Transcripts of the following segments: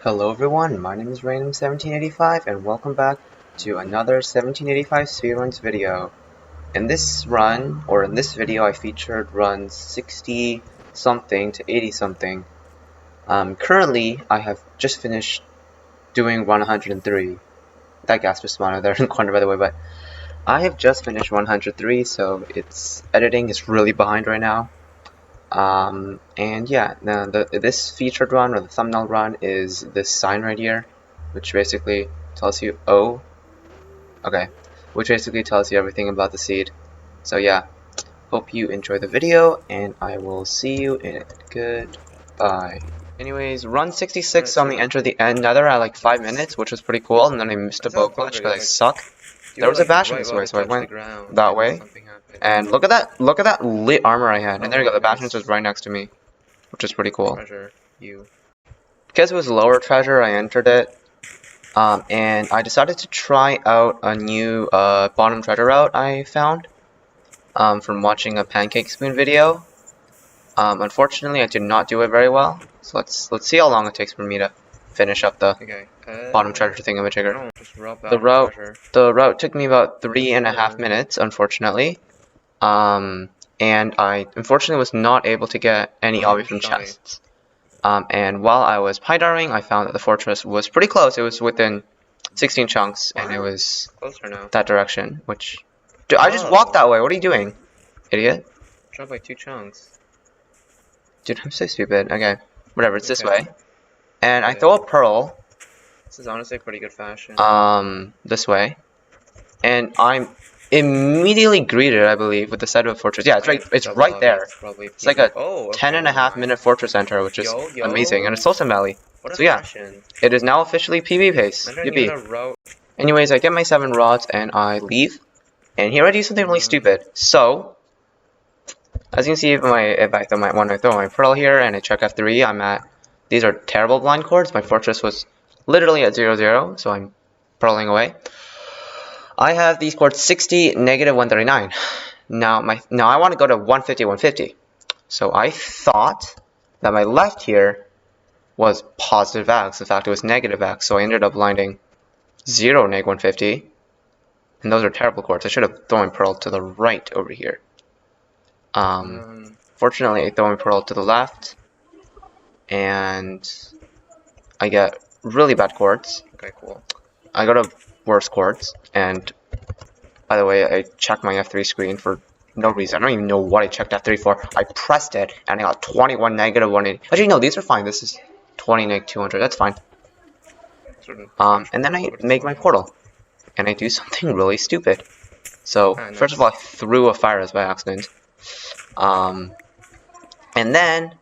Hello everyone, my name is Random1785 and welcome back to another 1785 speedruns video. In this run, or in this video, I featured runs 60 something to 80 something. Currently, I have just finished doing 103. That gas just spawned there in the corner by the way, but I have just finished 103, so its editing is really behind right now. And yeah, this featured run, or the thumbnail run, is this sign right here, which basically tells you, which basically tells you everything about the seed. So yeah, hope you enjoy the video, and I will see you in it. Goodbye. Anyways, run 66 saw me enter the end nether at like 5 minutes, which was pretty cool, and then I missed a bow clutch because I suck. There was a bastion this way, so I went that way. And look at that lit armor I had. And there you go, the bastion was right next to me, which is pretty cool. Because it was lower treasure, I entered it. And I decided to try out a new bottom treasure route I found from watching a pancake spoon video. Unfortunately, I did not do it very well. So let's see how long it takes for me to finish up the bottom treasure thingamajigger. The route took me about 3.5 minutes, unfortunately. And I unfortunately was not able to get any obby from chests. And while I was pie-darring, I found that the fortress was pretty close. It was within 16 chunks, and it was that direction, which... Dude, I just walked that way. What are you doing, idiot? Dropped like 2 chunks. Dude, I'm so stupid. Okay, whatever, it's this way. And I throw a pearl. This is honestly a pretty good fashion. This way. And I'm immediately greeted, I believe, with the side of a fortress. Yeah, it's right there. It's like a 10.5 minute fortress enter, which is amazing, and it's also Valley. So yeah, it is now officially PB pace. Yippee. Anyways, I get my 7 rods and I leave, and here I do something really stupid. So, as you can see, when I throw my pearl here and I check F3, I'm at, these are terrible blind cords. My fortress was literally at 0-0, so I'm pearling away. I have these cords 60, negative 139. Now I want to go to 150, 150. So I thought that my left here was positive X. In fact, it was negative X. So I ended up blinding 0, neg 150. And those are terrible cords. I should have thrown pearl to the right over here. Fortunately, I throw my pearl to the left. And I get really bad cords. Okay, cool. I go to worse cords, and by the way, I checked my F3 screen for no reason. I don't even know what I checked F3 for. I pressed it, and I got 21, negative 180. Actually, no, these are fine. This is 20, neg 200. That's fine. And then I make my portal, and I do something really stupid. So, first of all, I threw a fire by accident. And then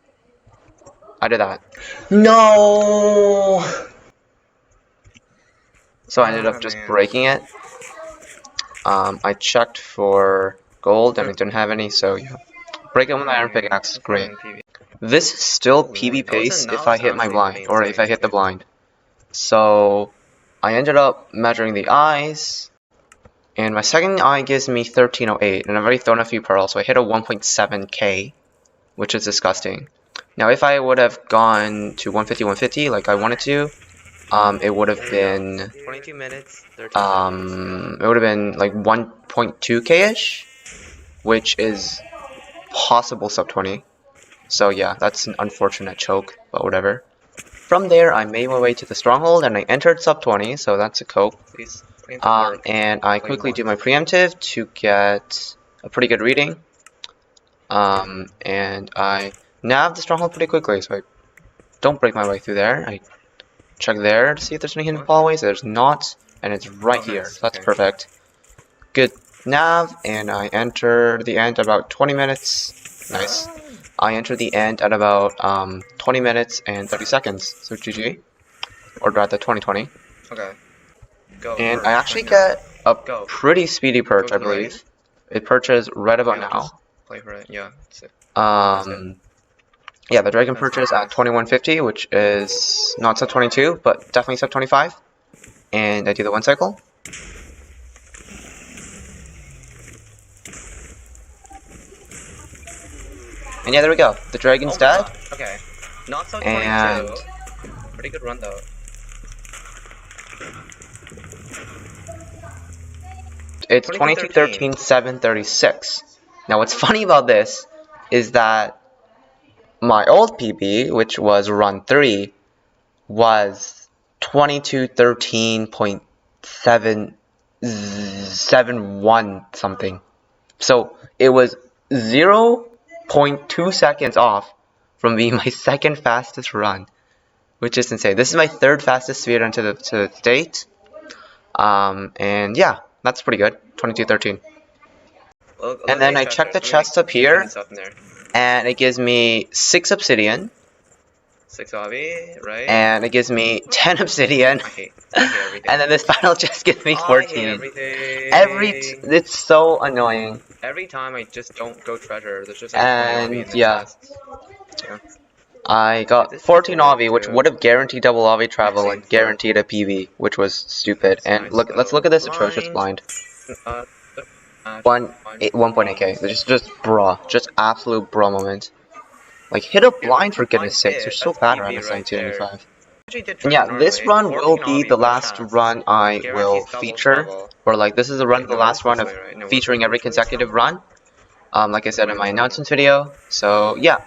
I did that. No! So I ended up just breaking it. I checked for gold and I didn't have any, so yeah. Break it with my iron pickaxe is great. This is still PB pace if I hit my blind, or if I hit the blind. So I ended up measuring the eyes, and my second eye gives me 1308, and I've already thrown a few pearls, so I hit a 1.7k, which is disgusting. Now if I would have gone to 150, 150 like I wanted to, it would have been 22 minutes, 13 it would have been like 1.2k-ish, which is possible sub 20. So yeah, that's an unfortunate choke, but whatever. From there, I made my way to the stronghold and I entered sub 20, so that's a cope. And I quickly do my preemptive to get a pretty good reading. And I nav the stronghold pretty quickly, so I don't break my way through there. I check there to see if there's any hidden hallways. There's not, and it's right here. So that's perfect. Good nav, and I enter the end at about 20 minutes. Nice. I enter the end at about 20 minutes and 30 seconds. So GG, or rather 2020. Okay. And I actually get a pretty speedy perch, I believe. It perches right about now. Play for it. Yeah. Yeah, the dragon perches at 2150, which is not sub 22, but definitely sub 25. And I do the 1 cycle. And yeah, there we go. The dragon's dead. Okay. Not sub 22. Pretty good run though. It's 2213 736. Now what's funny about this is that my old PB, which was run 3, was 2213.771 something. So it was 0.2 seconds off from being my second fastest run, which is insane. This is my third fastest speedrun to the date. And yeah, that's pretty good. 2213. Well, And then I check the chest up here, and it gives me 6 obsidian. 6 obby, right? And it gives me 10 obsidian. I hate everything. And then this final chest gives me 14. It's so annoying. Every time I just don't go treasure, there's just like 20 obby in the chests. Yeah. I got 14 obby, which would have guaranteed double obby travel and guaranteed a PV, which was stupid. And nice, let's look at this atrocious blind. 1.8k. Just bruh. Just absolute bruh moment. Like, hit a blind for goodness sakes. You're so bad around this 1995. And yeah, this run will be the last run I will feature. Or like, this is the last run of featuring every consecutive run. Like I said in my announcements video. So yeah.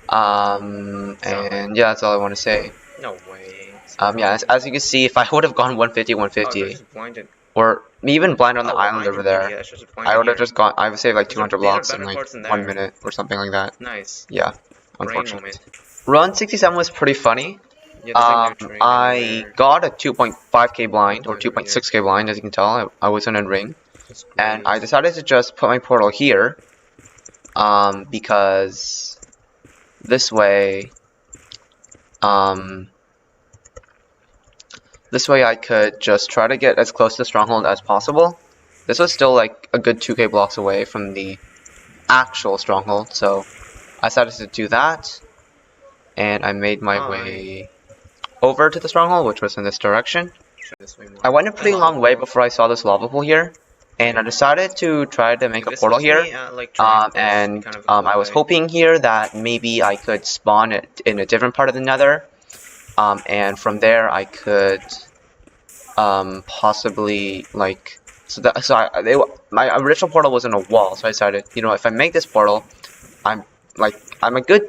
And yeah, that's all I want to say. No way. Yeah, as you can see, if I would have gone 150, 150, or even blind on the island over there, I would have just gone. I would save like 200 blocks in like 1 minute or something like that. Nice. Yeah, unfortunate. Run 67 was pretty funny. I got a 2.5k blind or 2.6k blind, as you can tell. I wasn't in ring, and I decided to just put my portal here, because this way, I could just try to get as close to Stronghold as possible. This was still like a good 2k blocks away from the actual Stronghold, so I decided to do that, and I made my way over to the Stronghold, which was in this direction. I went a pretty long way before I saw this lava pool here, and I decided to try to make a portal here, and I was hoping here that maybe I could spawn it in a different part of the nether, and from there I could possibly like my original portal was in a wall, so I decided, you know, if I make this portal, I'm a good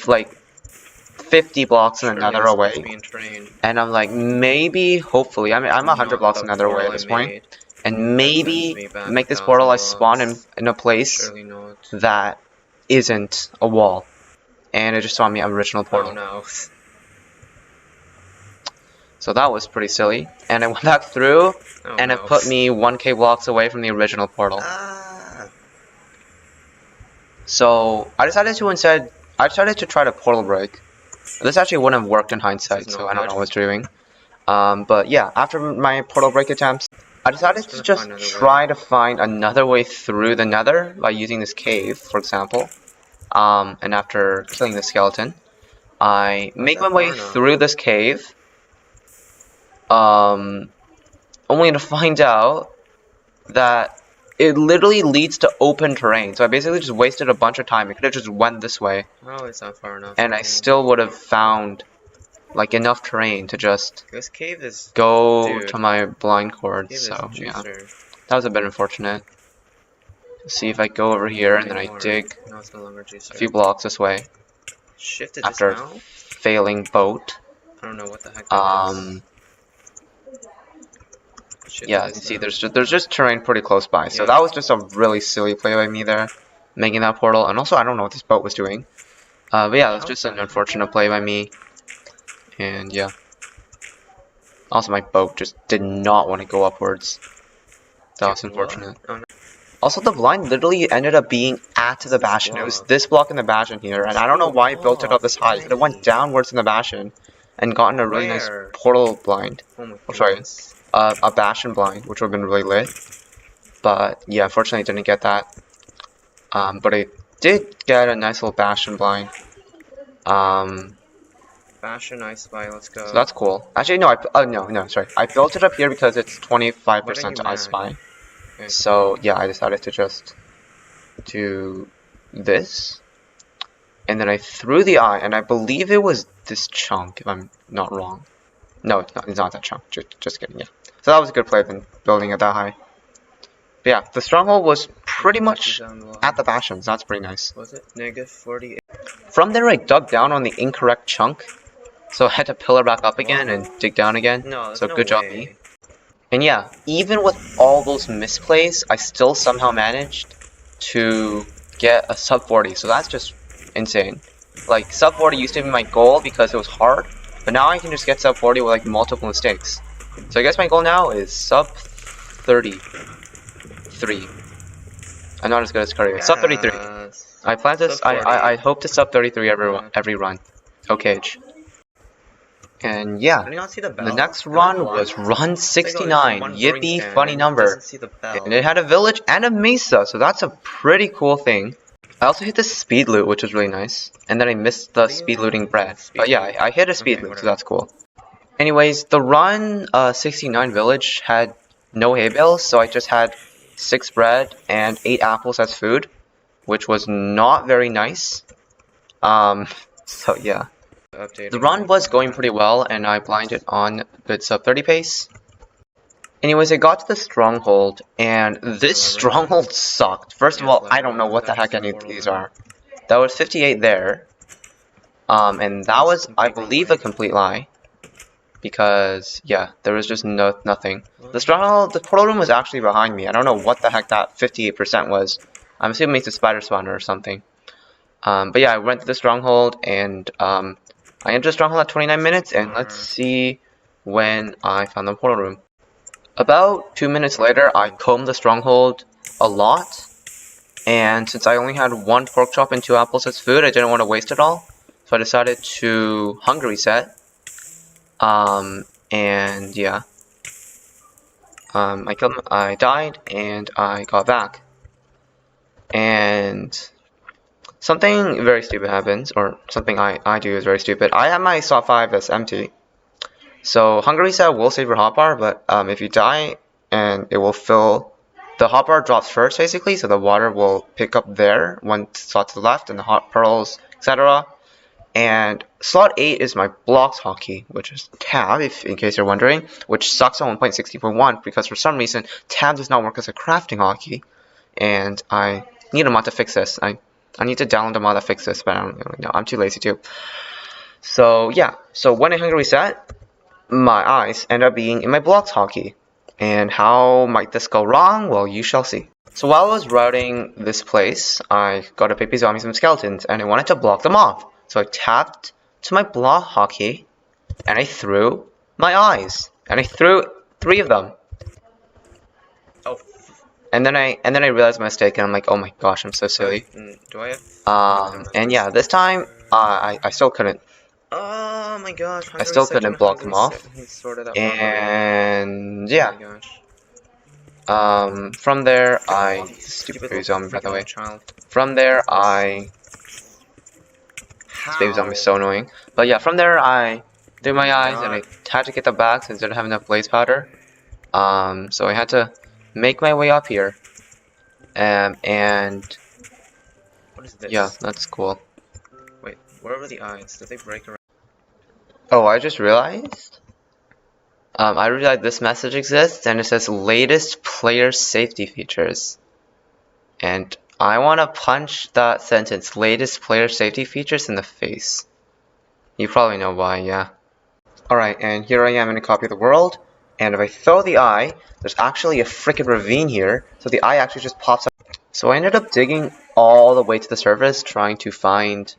like 50 blocks in the nether away, and I'm like, maybe hopefully I'm 100 blocks in the nether away at this point, and maybe make this portal I spawn in a place that isn't a wall, and it just saw me original portal. Oh, no. So that was pretty silly, and I went back through, and it put me 1k blocks away from the original portal. So I decided to try to portal break. This actually wouldn't have worked in hindsight, so I don't know what I was doing. But yeah, after my portal break attempts, I decided to just try to find another way through the nether by using this cave, for example. And after killing the skeleton, I make my way through this cave, only to find out that it literally leads to open terrain. So I basically just wasted a bunch of time. I could have just went this way. Oh, it's not far enough. And I still would have found like enough terrain to just this cave is go to my blind cord. So yeah, that was a bit unfortunate. See if I go over here and then I dig no, it's no longer a few blocks this way. After failing boat. I don't know what the heck that is. Yeah, you see, there's just terrain pretty close by, so that was just a really silly play by me there, making that portal. And also, I don't know what this boat was doing. But yeah, that's just an unfortunate play by me. And yeah, also my boat just did not want to go upwards. That was unfortunate. Also, the blind literally ended up being at the bastion. It was this block in the bastion here, and I don't know why I built it up this high. It went downwards in the bastion and gotten a really nice portal blind. Oh, sorry. A bastion blind, which would have been really lit. But yeah, unfortunately I didn't get that. But I did get a nice little bastion blind. Bastion, I spy, let's go. So that's cool. Actually, no, sorry. I built it up here because it's 25% to I spy. Okay. So yeah, I decided to just do this. And then I threw the eye, and I believe it was this chunk, if I'm not wrong. No, it's not that chunk. Just kidding, yeah. So that was a good play than building it that high. But yeah, the stronghold was pretty much at the bastions. That's pretty nice. Was it? -48. From there, I dug down on the incorrect chunk. So I had to pillar back up again and dig down again. No, so no good job, way. me. And yeah, even with all those misplays, I still somehow managed to get a sub 40. So that's just insane. Like, sub 40 used to be my goal because it was hard. But now I can just get sub 40 with like multiple mistakes. So I guess my goal now is sub 33. I'm not as good as Couriway. Sub 33. I plan to. I hope to sub 33 every run. Okay. And yeah, the next run was run 69. Yippee, funny number. And it had a village and a mesa, so that's a pretty cool thing. I also hit the speed loot, which was really nice. And then I missed the speed looting bread. But yeah, I hit a speed loot, so that's cool. Anyways, the run 69 village had no hay bales, so I just had 6 bread and 8 apples as food, which was not very nice. So yeah. The run was going pretty well, and I blinded on good sub 30 pace. Anyways, I got to the stronghold, and this stronghold sucked. First of all, I don't know what the heck any of these are. That was 58 there. And that was, I believe, a complete lie. Because, yeah, there was just nothing. The stronghold, the portal room was actually behind me. I don't know what the heck that 58% was. I'm assuming it's a spider spawner or something. But yeah, I went to the stronghold, and I entered the stronghold at 29 minutes, and let's see when I found the portal room. About 2 minutes later, I combed the stronghold a lot, and since I only had 1 pork chop and 2 apples as food, I didn't want to waste it all, so I decided to hunger reset. And yeah, I died, and I got back, and something very stupid happens, or something I do is very stupid. I have my slot 5 that's empty. So hunger reset will save your hotbar, but if you die, and it will fill, the hotbar drops first basically, so the water will pick up there, 1 slot to the left, and the hot pearls, etc. And slot 8 is my blocks hotkey, which is tab, in case you're wondering, which sucks on 1.60.1 because for some reason tab does not work as a crafting hotkey, and I need a mod to fix this. I need to download a mod to fix this, but I don't really know. I'm too lazy to. So yeah, so when I hunger reset, my eyes end up being in my blocks hotkey. And how might this go wrong? Well, you shall see. So while I was routing this place, I got a baby zombie some skeletons, and I wanted to block them off. So I tapped to my block hotkey, and I threw my eyes, and I threw 3 of them. Oh. And then I realized my mistake, and I'm like, oh my gosh, I'm so silly. Do I have? And yeah, this time I still couldn't. Oh my gosh! I still couldn't block them off. And yeah. From there stupid baby zombie, by the way. From there this baby zombie is so annoying. But yeah, from there I did my eyes, and I had to get the back since I didn't have enough blaze powder. So I had to make my way up here. And what is this? Yeah, that's cool. Wait, where were the eyes? Did they break around? Oh, I just realized. I realized this message exists, and it says latest player safety features. And I want to punch that sentence, latest player safety features, in the face. You probably know why, yeah. Alright, and here I am in a copy of the world, and if I throw the eye, there's actually a freaking ravine here, so the eye actually just pops up. So I ended up digging all the way to the surface, trying to find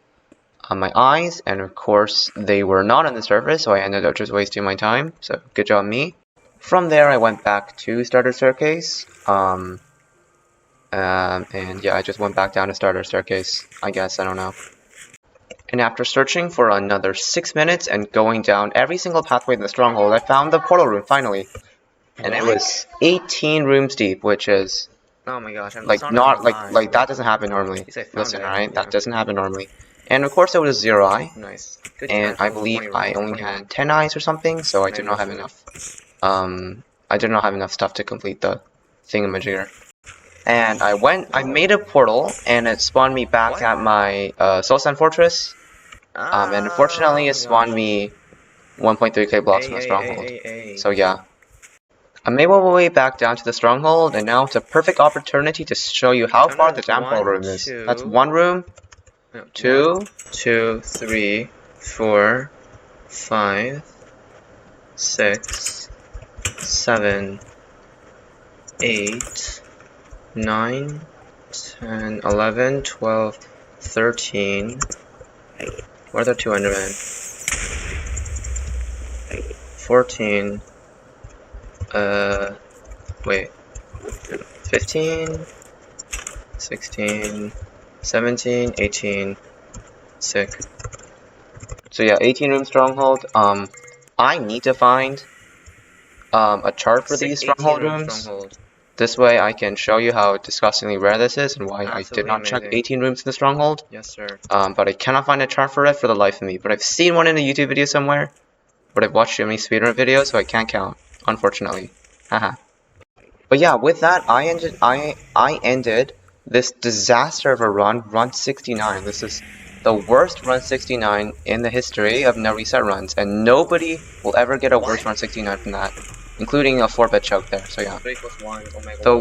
my eyes, and of course they were not on the surface, so I ended up just wasting my time, so good job me. From there I went back to starter staircase, and yeah, I just went back down to starter staircase, I guess, I don't know. And after searching for another 6 minutes and going down every single pathway in the stronghold, I found the portal room finally. And it was 18 rooms deep, which is, oh my gosh, like, not, like that doesn't happen normally. Listen, alright, that doesn't happen normally. And of course it was 0 eye. Nice. And I believe I only had 10 eyes or something, so I did not have enough. I did not have enough stuff to complete the thingamajigger. And I made a portal, and it spawned me back at my Soul Sand Fortress. And unfortunately, it spawned me 1.3k blocks from the stronghold. So yeah. I made my way back down to the stronghold, and now it's a perfect opportunity to show you how far the temple room is. That's one room, 2, 2, 3, 4, 5, 6, 7, 8, 9, 10, 11, 12, 13. Where are the 2 Endermen? 14. Wait. 15, 16, 17, 18. Sick. So yeah, 18 room stronghold. I need to find a chart for these stronghold rooms. This way I can show you how disgustingly rare this is and why I did not check 18 rooms in the stronghold. Yes, sir. But I cannot find a chart for it for the life of me. But I've seen one in a YouTube video somewhere. But I've watched too many speedrun videos, so I can't count, unfortunately. Haha. But yeah, with that, I ended this disaster of a run 69. This is the worst run 69 in the history of no reset runs, and nobody will ever get a worse run 69 from that, including a 4-bet choke there. So yeah, the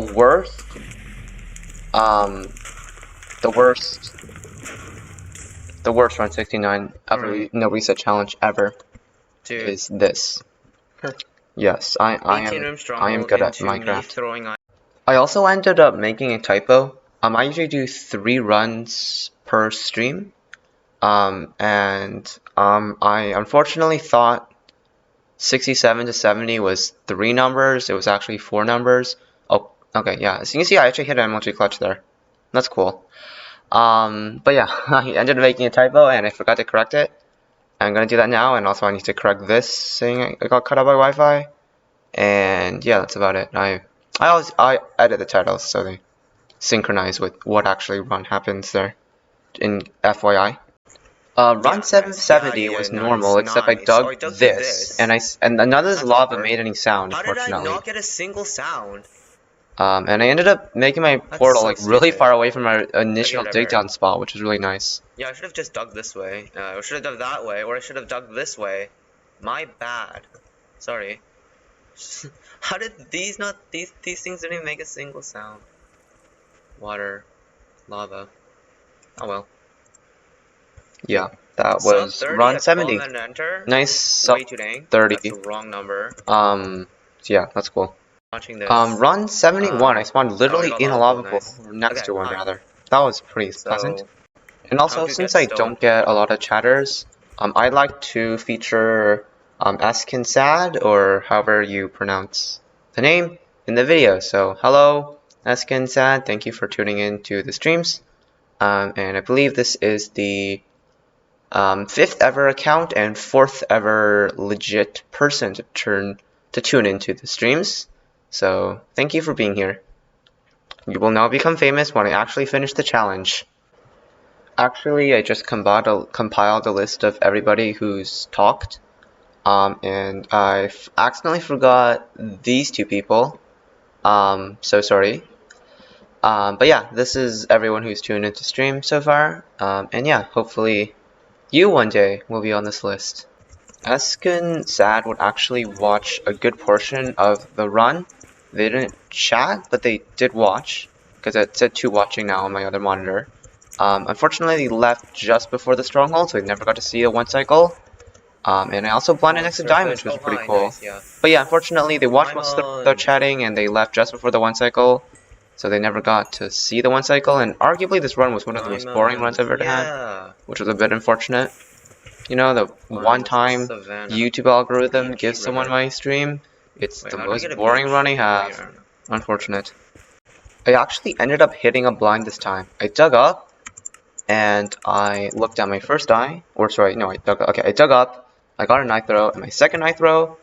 worst run 69 of a no reset challenge ever is this. Yes, I am good at Minecraft. I also ended up making a typo. I usually do 3 runs per stream. I unfortunately thought 67 to 70 was 3 numbers. It was actually 4 numbers. Oh, okay, yeah. So you can see I actually hit an MLG clutch there. That's cool. But yeah, I ended up making a typo and I forgot to correct it. I'm gonna do that now, and also I need to correct this saying I got cut out by Wi-Fi. And yeah, that's about it. I edit the titles so they synchronize with what actually run happens there. In FYI, run 770 was normal, except I dug this, and none of this lava made any sound, unfortunately. How did it not get a single sound? And I ended up making my portal like really far away from our initial dig down spot, which was really nice. Yeah, I should have just dug this way. I should have dug that way, or I should have dug this way. My bad. Sorry. How did these things didn't even make a single sound? Water, lava. Oh well. Yeah, that was run 70. Nice sub 30. That's the wrong number. Yeah, that's cool. Watching this. Run 71, I spawned literally in a lava pool, or next to one rather. That was pretty pleasant. And also, since I don't get a lot of chatters, I'd like to feature Sad, or however you pronounce the name, in the video. So, hello, Sad, thank you for tuning in to the streams. And I believe this is the 5th ever account and 4th ever legit person to tune into the streams. So, thank you for being here. You will now become famous when I actually finish the challenge. Actually, I just compiled a list of everybody who's talked. And I accidentally forgot these 2 people. So sorry. But yeah, this is everyone who's tuned into stream so far. And yeah, hopefully you one day will be on this list. Sad would actually watch a good portion of the run. They didn't chat, but they did watch, because it said 2 watching now on my other monitor. Unfortunately, they left just before the stronghold, so they never got to see a 1 cycle. And I also blinded next to Diamond, which was pretty cool. But yeah, unfortunately, they watched most of the chatting, and they left just before the 1 cycle, so they never got to see the 1 cycle. And arguably, this run was one of the most boring runs I've ever had, which was a bit unfortunate. You know, the one time YouTube algorithm gives someone my stream, it's the most boring run I have. Unfortunate. I actually ended up hitting a blind this time. I dug up, and I looked at my first eye, or sorry, no, I dug up, I got a knife throw, and my second knife throw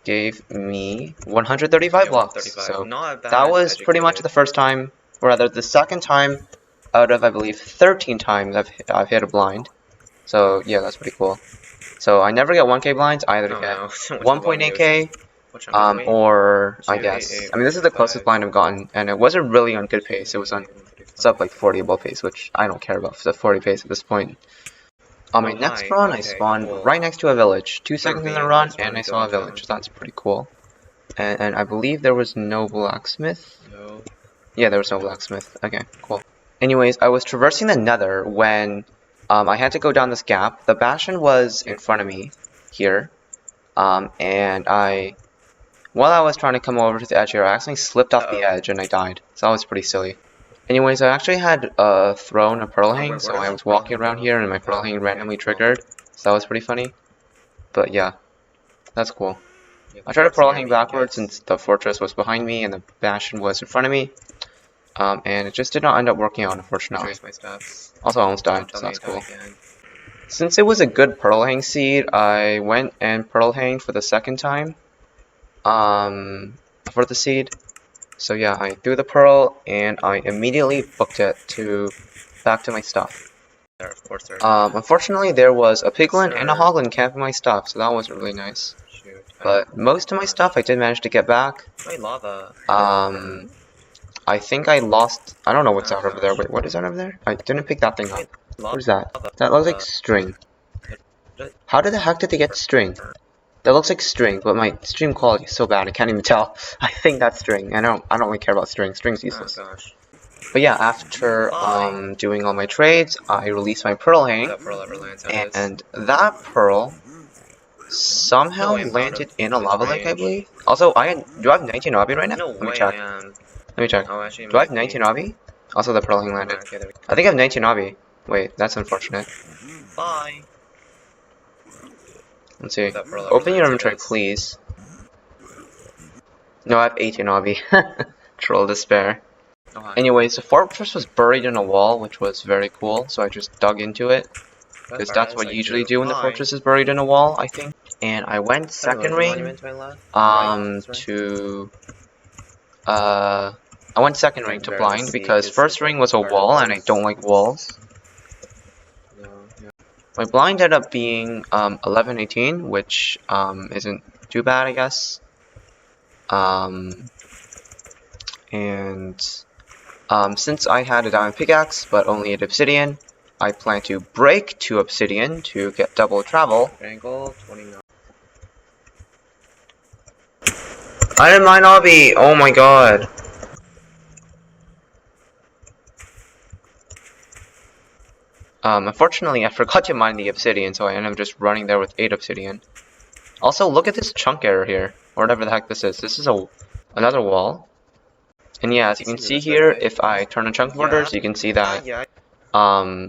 gave me 135 blocks. So that was pretty much the first time, or rather the second time out of, I believe, 13 times I've hit a blind. So yeah, that's pretty cool. So I never get 1k blinds, I either get 1.8k, or I guess, I mean, this is the closest blind I've gotten, and it wasn't really on good pace. It was on sub like 40 above pace, which I don't care about the 40 pace at this point. On my next run, I spawned right next to a village. 2 seconds in the run, and I saw a village. That's pretty cool. And I believe there was no blacksmith. No. Yeah, there was no blacksmith. Okay, cool. Anyways, I was traversing the nether when I had to go down this gap. The bastion was in front of me here. And while I was trying to come over to the edge here, I actually slipped off the edge and I died. So that was pretty silly. Anyways, I actually had thrown a pearl hang, so I was walking around here and my pearl hang randomly triggered. So that was pretty funny. But yeah, that's cool. I tried to pearl hang backwards since the fortress was behind me and the bastion was in front of me. And it just did not end up working out, unfortunately. Also, I almost died, so that's cool. Since it was a good pearl hang seed, I went and pearl hanged for the second time. For the seed. So yeah, I threw the pearl and I immediately booked it back to my stuff. Unfortunately, there was a piglin and a hoglin camping my stuff, so that wasn't really nice. But most of my stuff I did manage to get back. I think I lost. I don't know what's out over there. Wait, what is that over there? I didn't pick that thing up. What is that? That looks like string. How the heck did they get string? That looks like string, but my stream quality is so bad I can't even tell. I think that's string. I don't really care about string. String's useless. Oh, gosh. But yeah, after doing all my trades, I released my pearl hang, and that pearl somehow landed in a lava lake, I believe. Also, do I have 19 obby right now? No Let me way, check. Let me check. Do I have 19 obby? Also, the pearl hang landed. I think I have 19 obby. Wait, that's unfortunate. Bye. Let's see. Open your inventory, please. No, I have 18 obby. Troll despair. Anyways, the fortress was buried in a wall, which was very cool, so I just dug into it. Because that's what you usually do when the fortress is buried in a wall, I think. And I went second ring I went second ring to blind because first ring was a wall and I don't like walls. My blind ended up being 11-18, which isn't too bad, I guess. Since I had a diamond pickaxe but only an obsidian, I plan to break 2 obsidian to get double travel. Angle 29. I didn't mind obby! Oh my god! Unfortunately, I forgot to mine the obsidian, so I ended up just running there with 8 obsidian. Also, look at this chunk error here, or whatever the heck this is. This is another wall. And yeah, as you can see here, if I turn on chunk borders, you can see that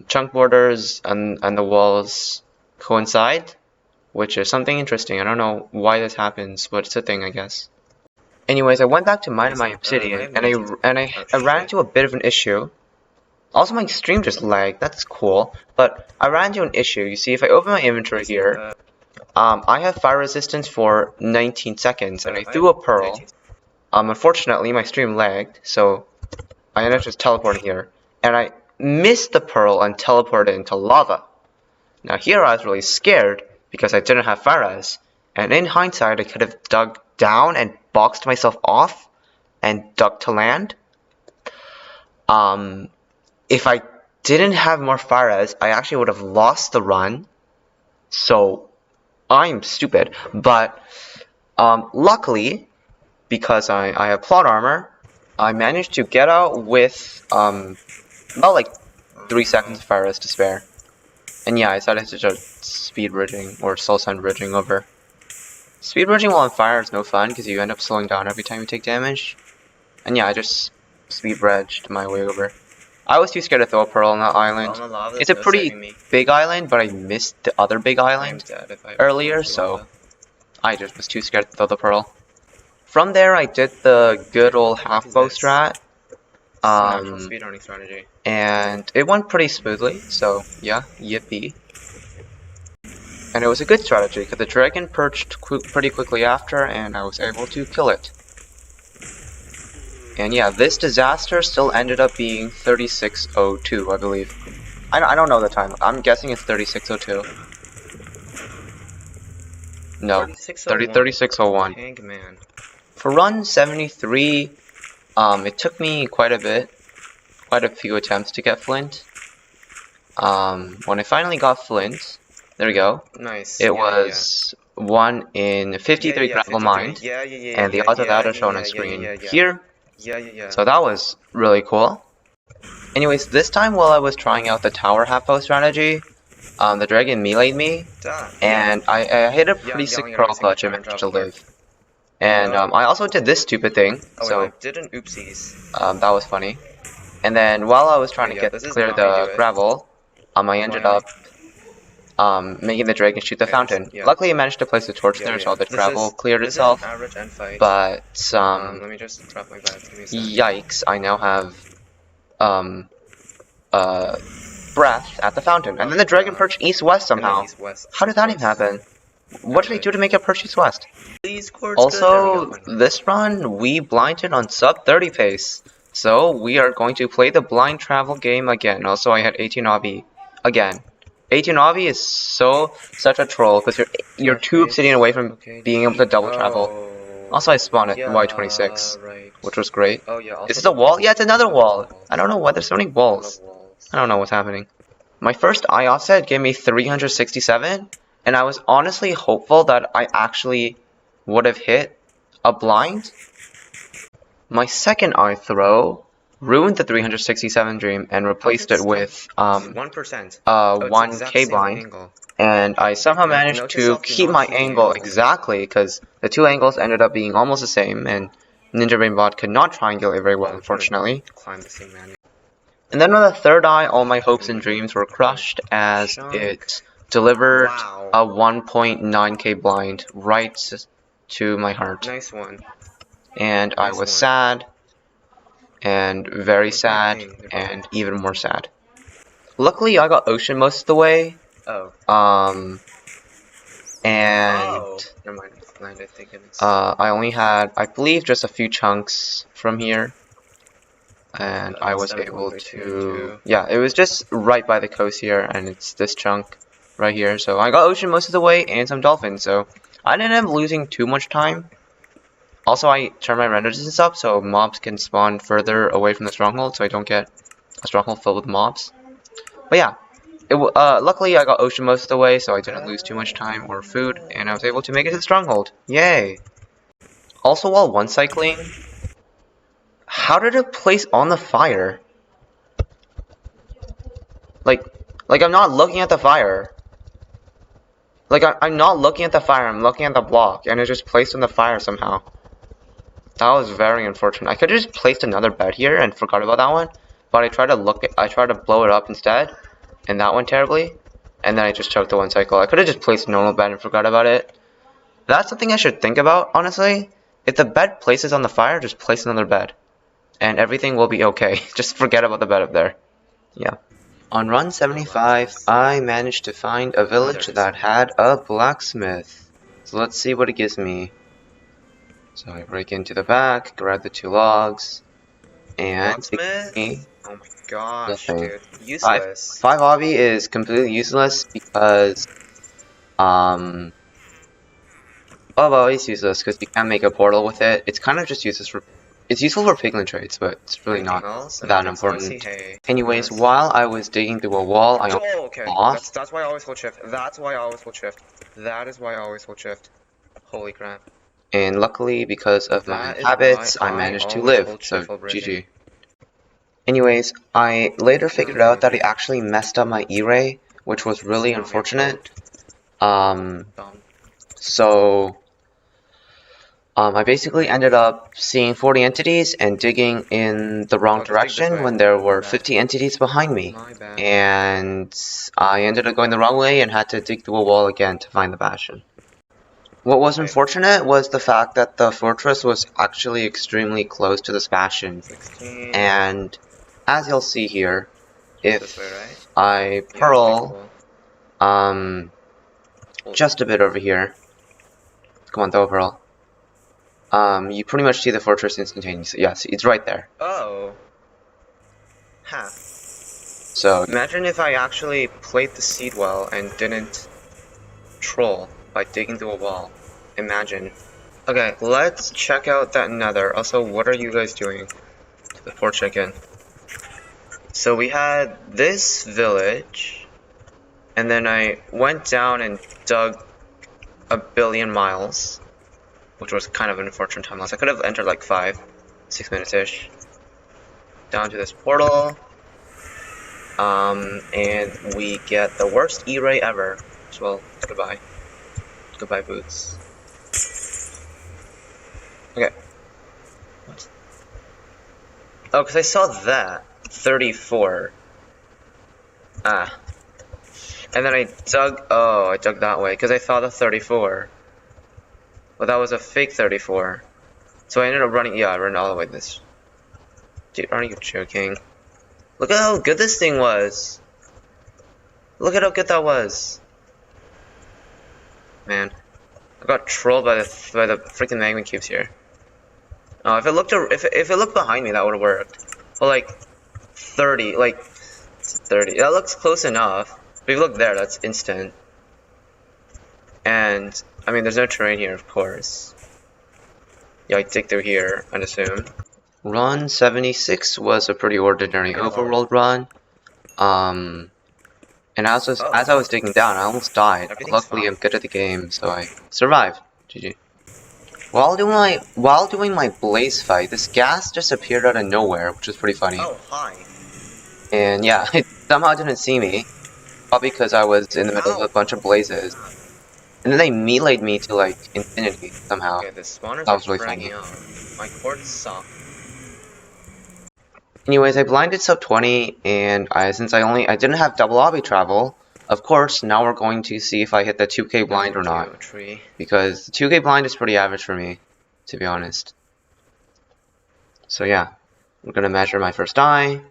chunk borders and the walls coincide, which is something interesting. I don't know why this happens, but it's a thing, I guess. Anyways, I went back to mine my obsidian, and I ran into a bit of an issue. Also, my stream just lagged. That's cool, but I ran into an issue. You see, if I open my inventory here, I have fire resistance for 19 seconds, and I threw a pearl. Unfortunately, my stream lagged, so I ended up just teleporting here, and I missed the pearl and teleported into lava. Now here I was really scared because I didn't have fire res, and in hindsight, I could have dug down and boxed myself off and dug to land. If I didn't have more fire res, I actually would have lost the run. So I'm stupid, but luckily, because I have plot armor, I managed to get out with about like 3 seconds of fire res to spare. And yeah, I decided to just speed bridging or soul sand bridging over. Speed bridging while on fire is no fun because you end up slowing down every time you take damage. And yeah, I just speed bridged my way over. I was too scared to throw a pearl on that island. It's a pretty big island, but I missed the other big island earlier, so I just was too scared to throw the pearl. From there, I did the good old half bow strat, and it went pretty smoothly, so yeah, yippee. And it was a good strategy, because the dragon perched pretty quickly after, and I was able to kill it. And yeah, this disaster still ended up being 3602, I believe. I don't know the time. I'm guessing it's 3602. No, 3601. For run 73, it took me quite a few attempts to get flint. when I finally got flint, there we go. Nice. It was 1 in 53 gravel mined, and the odds of that are shown on screen here. So that was really cool. Anyways, this time while I was trying out the tower half-bow strategy, the dragon meleeed me, and I hit a pretty sick curl clutch and managed to live. And I also did this stupid thing, so I did an oopsies. that was funny. And then while I was trying to clear the gravel, I ended up making the dragon shoot the fountain. Luckily, I managed to place the torch there, so all the gravel cleared itself. But let me just drop my bed. yikes! I now have breath at the fountain, and then the dragon perched east-west somehow. How did that even happen? What did he do to make it perch east-west? Also, this run we blinded on sub 30 pace, so we are going to play the blind travel game again. Also, I had 18 obby again. 18 obby is such a troll because you're 2 obsidian away from being able to double travel. Also, I spawned at Y26, which was great. Is this a wall? Yeah, it's another wall. I don't know why there's so many walls. I don't know what's happening. My first eye offset gave me 367, and I was honestly hopeful that I actually would have hit a blind. My second eye throw ruined the 367 dream and replaced it with 1%. 1k blind. And I somehow managed to keep my angle exactly, because the 2 angles ended up being almost the same, and Ninja Brainbot could not triangulate very well, unfortunately. And then on the third eye, all my hopes and dreams were crushed as it delivered a 1.9k blind right to my heart. Nice one. And I was sad, and very sad, and even more sad. Luckily, I got ocean most of the way. And never mind. I think it's I only had, I believe, just a few chunks from here, and I was able to, yeah, it was just right by the coast here, and it's this chunk right here. So I got ocean most of the way and some dolphins, so I didn't end up losing too much time. Also, I turned my render distance up so mobs can spawn further away from the stronghold, so I don't get a stronghold filled with mobs. But yeah. Luckily, I got ocean most of the way, so I didn't lose too much time or food, and I was able to make it to the stronghold. Yay! Also, while one cycling, how did it place on the fire? Like I'm not looking at the fire. Like, I'm not looking at the fire, I'm looking at the block, and it just placed on the fire somehow. That was very unfortunate. I could have just placed another bed here and forgot about that one, but I tried to blow it up instead. And that went terribly, and then I just choked the one cycle. I could have just placed a normal bed and forgot about it. That's something I should think about, honestly. If the bed places on the fire, just place another bed, and everything will be okay. Just forget about the bed up there. Yeah. On run 75, I managed to find a village that had a blacksmith. So let's see what it gives me. So I break into the back, grab the 2 logs, and it gives me oh my gosh, nothing. dude. Useless. 5 obby is completely useless because, well, it's useless because you can't make a portal with it. It's kind of just useless for, it's useful for piglin trades, but it's really not that important. Anyways, while I was digging through a wall, I lost. That's why I always hold shift. That's why I always hold shift. That is why I always hold shift. Holy crap. And luckily, because of my habits, I managed to live, so GG. Anyways, I later figured out that I actually messed up my E-ray, which was really unfortunate. So I basically ended up seeing 40 entities and digging in the wrong direction when there were 50 entities behind me. And I ended up going the wrong way and had to dig through a wall again to find the bastion. What was unfortunate was the fact that the fortress was actually extremely close to this bastion. And as you'll see here, if I pearl just a bit over here, come on, throw a pearl, you pretty much see the fortress instantaneously. Yes, it's right there. Oh. Huh. So imagine if I actually played the seed well and didn't troll by digging through a wall. Imagine. Okay, let's check out that nether. Also, what are you guys doing to the poor chicken? So we had this village, and then I went down and dug a billion miles, which was kind of an unfortunate time loss. I could have entered like 5-6 minutes-ish. Down to this portal. And we get the worst E-ray ever. Well, goodbye. Goodbye, boots. Okay. What? Oh, because I saw that. 34. Ah. And then I dug that way, because I saw the 34. But that was a fake 34. So I ended up running, I ran all the way this. Dude, aren't you joking? Look at how good this thing was. Look at how good that was. Man, I got trolled by the freaking magma cubes here. Oh, if it looked behind me, that would have worked. But like 30, that looks close enough. But if you look there, that's instant. And I mean, there's no terrain here, of course. Yeah, I dig through here, I'd assume. Run 76 was a pretty ordinary overworld run. And as I was digging down, I almost died. Luckily, I'm good at the game, so I survived. GG. While doing my blaze fight, this gas just appeared out of nowhere, which was pretty funny. Oh, hi. And yeah, it somehow didn't see me, probably because I was in the middle of a bunch of blazes. And then they meleeed me to like infinity somehow. Okay, the spawners That was really dragging funny. out. My cords suck. Anyways, I blinded sub 20, and since I didn't have double obby travel, of course, now we're going to see if I hit the 2k blind or not. Because the 2k blind is pretty average for me, to be honest. So yeah, we're gonna measure my first eye,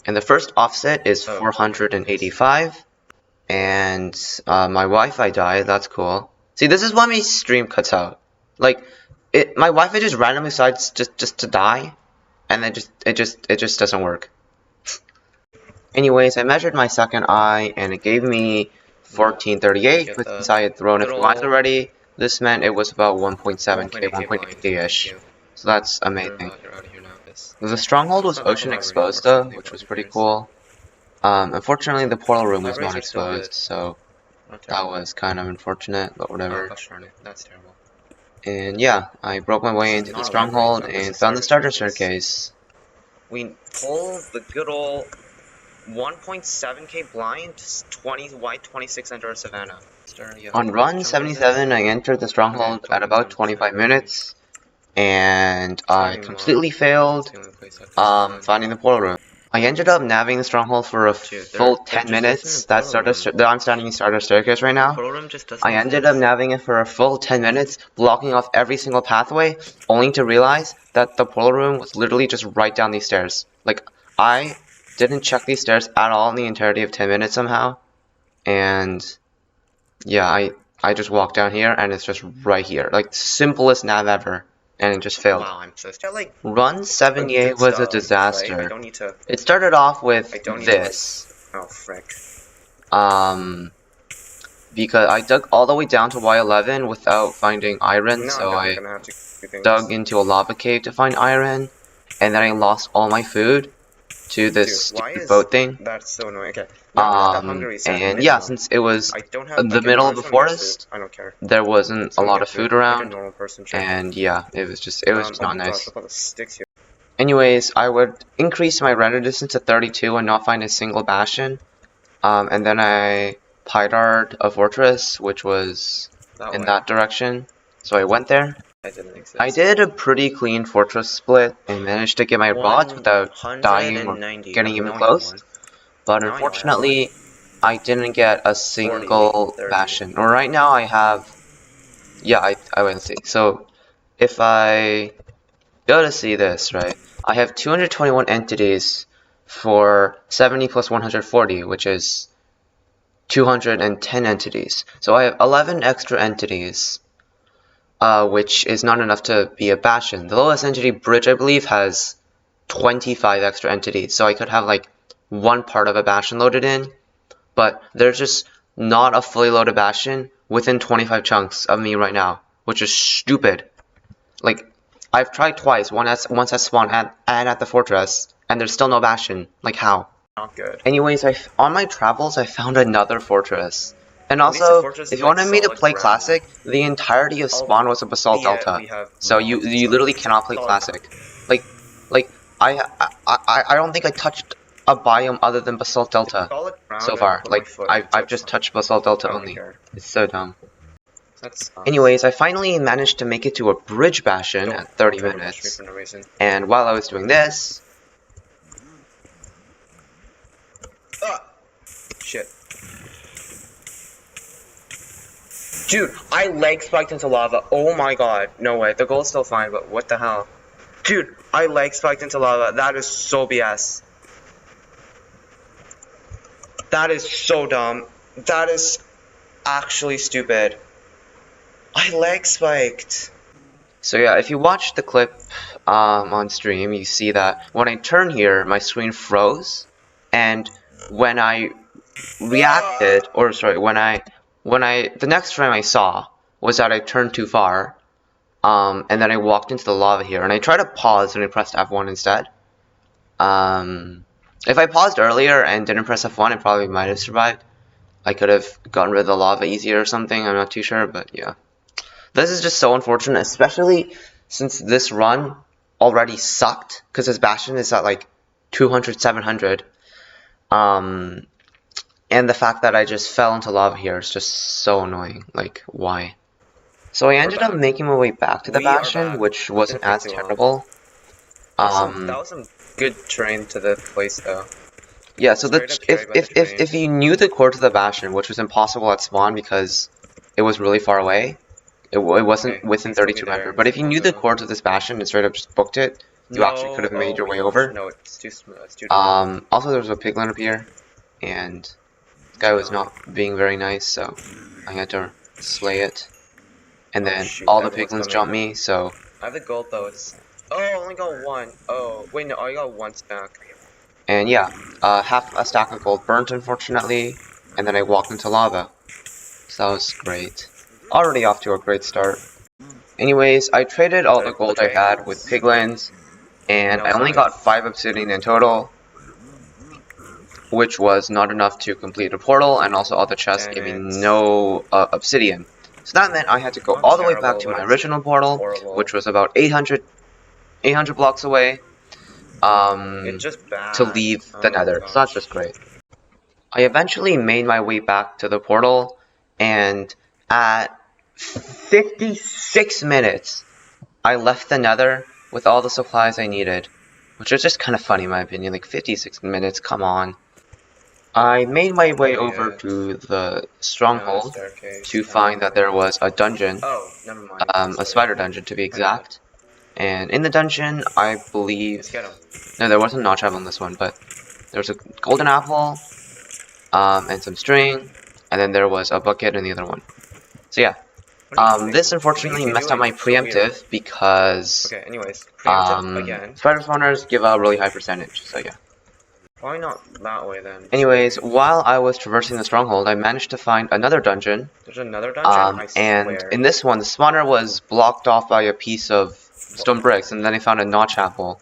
and the first offset is 485, and my Wi-Fi died. That's cool. See, this is why my stream cuts out. Like, my Wi-Fi just randomly decides just to die. And then it just doesn't work. Anyways, I measured my second eye, and it gave me 1438, but since I had thrown it twice already, this meant it was about 1.7k, 1.8k-ish. So that's amazing. The stronghold was ocean exposed though, which was pretty cool. Unfortunately, the portal room was not exposed, so that was kind of unfortunate, but whatever. That's terrible. And yeah, I broke my way into the stronghold and found the starter staircase. We pulled the good old 1.7k blind, 20 white, 26 under savannah. On run 77, I entered the stronghold at about 25 minutes, and I completely failed finding the portal room. I ended up navigating the stronghold for a full 10 minutes. I'm standing in starter staircase right now. I ended up navigating it for a full 10 minutes, blocking off every single pathway, only to realize that the portal room was literally just right down these stairs. Like, I didn't check these stairs at all in the entirety of 10 minutes somehow. And yeah, I just walked down here and it's just right here. Like, simplest nav ever. And it just failed. Wow, I'm so like, Run 78 was a disaster. It started off with this. Oh, frick. Because I dug all the way down to Y11 without finding iron, so I dug into a lava cave to find iron, and then I lost all my food to this stupid boat thing. That's so annoying. Okay. And yeah, since it was in the middle of the forest, there wasn't a lot of food around, and yeah, it was just not nice. Anyways, I would increase my render distance to 32 and not find a single bastion, and then I pydar'd a fortress, which was in that direction, so I went there. I did a pretty clean fortress split and managed to get my rods without dying or getting even close. But unfortunately, I didn't get a single bastion. Or right now I have... Yeah, I went to see. So, if I go to see this, right, I have 221 entities for 70 plus 140, which is 210 entities. So I have 11 extra entities, which is not enough to be a bastion. The lowest entity bridge, I believe, has 25 extra entities, so I could have like one part of a bastion loaded in, but there's just not a fully loaded bastion within 25 chunks of me right now, which is stupid. Like, I've tried twice, once at spawn and at the fortress, and there's still no bastion. Like, how? Not good. Anyways, on my travels, I found another fortress. And At least the also, fortress if is, you like, wanted me to solid play ground. Classic, the entirety of spawn was a basalt delta. We have So mobs and you stuff. literally cannot play Solid Classic. Like I don't think I touched a biome other than basalt delta solid ground, so I far. put my Like foot I've into it, just so touched basalt delta I don't only. care. It's so dumb. That sucks. Anyways, I finally managed to make it to a bridge bastion at 30 Don't try to rush me minutes. for no reason. And while I was doing this, Shit. Dude, I leg spiked into lava. Oh my god. No way. The goal's still fine, but what the hell? Dude, I leg spiked into lava. That is so BS. That is so dumb. That is actually stupid. I leg spiked. so yeah, if you watch the clip on stream, you see that when I turn here, my screen froze, and when I reacted, or sorry, the next frame I saw was that I turned too far, and then I walked into the lava here, and I tried to pause and I pressed F1 instead. If I paused earlier and didn't press F1, I probably might have survived. I could have gotten rid of the lava easier or something, I'm not too sure, but yeah. This is just so unfortunate, especially since this run already sucked, because his bastion is at like 200, 700. And the fact that I just fell into lava here is just so annoying. Like, why? So I ended up making my way back to the bastion, which wasn't as terrible. That was some good terrain to the place, though. Yeah, so if you knew the core to the bastion, which was impossible at spawn because it was really far away, it wasn't within 3200. But if you knew the core to this bastion and straight up just booked it, you actually could have made your way over. No, it's too smooth. It's too dumb. Also, there was a piglin up here, and this guy was not being very nice, so I had to slay it. And then all the piglins jumped me, so... I have the gold, though. Oh, I only got one. Oh, wait, no, I got one stack. And yeah, half a stack of gold burnt, unfortunately, and then I walked into lava. So that was great. Already off to a great start. Anyways, I traded all the gold I had with piglins, and I only got 5 obsidian in total, which was not enough to complete a portal, and also all the chests gave me no obsidian. So that meant I had to go all the way back to my original portal, which was about 800 blocks away, to leave the nether. So that's just great. I eventually made my way back to the portal, and at 56 minutes, I left the nether with all the supplies I needed, which is just kind of funny in my opinion. Like, 56 minutes, come on. I made my way over to the stronghold to find that there was a dungeon, a spider dungeon to be exact. And in the dungeon, I believe... No, there wasn't notch apple in this one, but there was a golden apple, and some string, and then there was a bucket in the other one. So yeah, this unfortunately messed up my preemptive because spider spawners give a really high percentage, so yeah. Why not that way then? Anyways, while I was traversing the stronghold, I managed to find another dungeon. There's another dungeon? I and swear. In this one, the spawner was blocked off by a piece of stone bricks, and then I found a notch apple.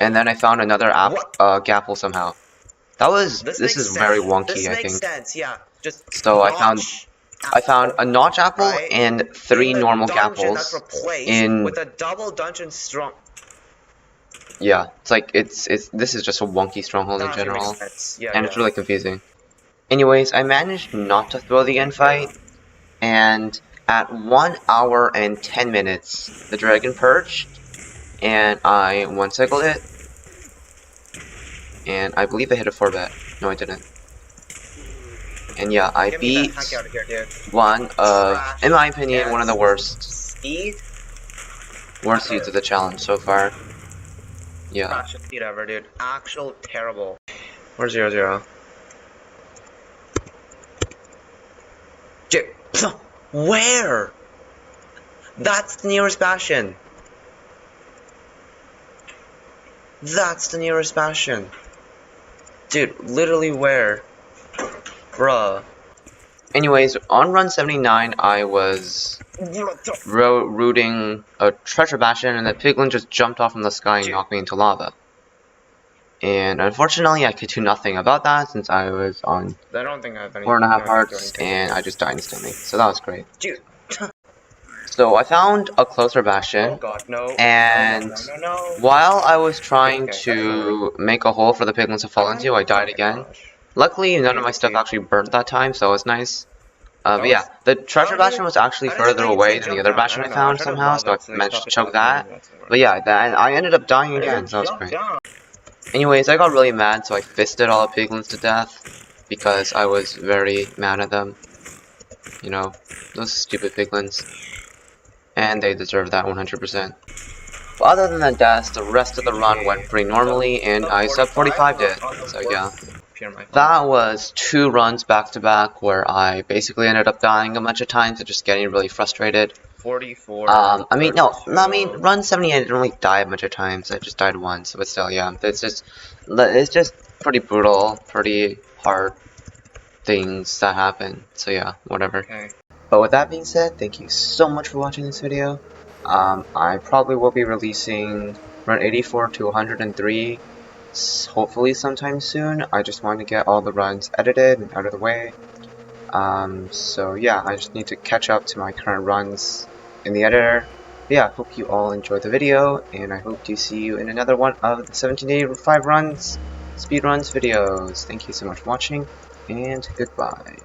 And then I found another gapple somehow. This is very wonky, I think. Sense, yeah. So I found a notch apple and 3 normal gapples in with a double dungeon strong. Yeah, it's like this is just a wonky stronghold in general, and it's really confusing. Anyways, I managed not to throw the end fight, and at 1 hour and 10 minutes, the dragon perched, and I one-cycled it, and I believe I hit a 4-bet. No, I didn't. And yeah, I beat one of, in my opinion, one of the worst seeds of the challenge so far. Yeah. Speed ever, dude. Actual terrible. Where's 0-0? Dude, where? That's the nearest bastion. That's the nearest bastion. Dude, literally where? Bruh. Anyways, on run 79, I was rooting a treasure bastion, and the piglin just jumped off from the sky and knocked me into lava. And unfortunately, I could do nothing about that since I was on I don't think I have any. 4.5 hearts, and I just died instantly. So that was great. Dude. So I found a closer bastion. Oh god, no. And No. while I was trying Okay, to make a hole for the piglins to fall into, I died again. Luckily, none of my stuff actually burnt that time, so it was nice. But yeah, the treasure bastion was actually further away than the other bastion I found somehow, so I managed to choke that. But yeah, I ended up dying again, so that was great. Anyways, I got really mad, so I fisted all the piglins to death because I was very mad at them. You know, those stupid piglins. And they deserve that 100%. But other than that death, the rest of the run went pretty normally, and I sub 45 did, so yeah. That was 2 runs back to back where I basically ended up dying a bunch of times and just getting really frustrated. 44. Run 78 I didn't really die a bunch of times, I just died once, but still, yeah. It's just pretty brutal, pretty hard things that happen, so yeah, whatever. Okay. But with that being said, thank you so much for watching this video. I probably will be releasing run 84 to 103, hopefully sometime soon. I just want to get all the runs edited and out of the way. So yeah, I just need to catch up to my current runs in the editor. But yeah, I hope you all enjoyed the video, and I hope to see you in another one of the 1785 runs, speedruns videos. Thank you so much for watching, and goodbye.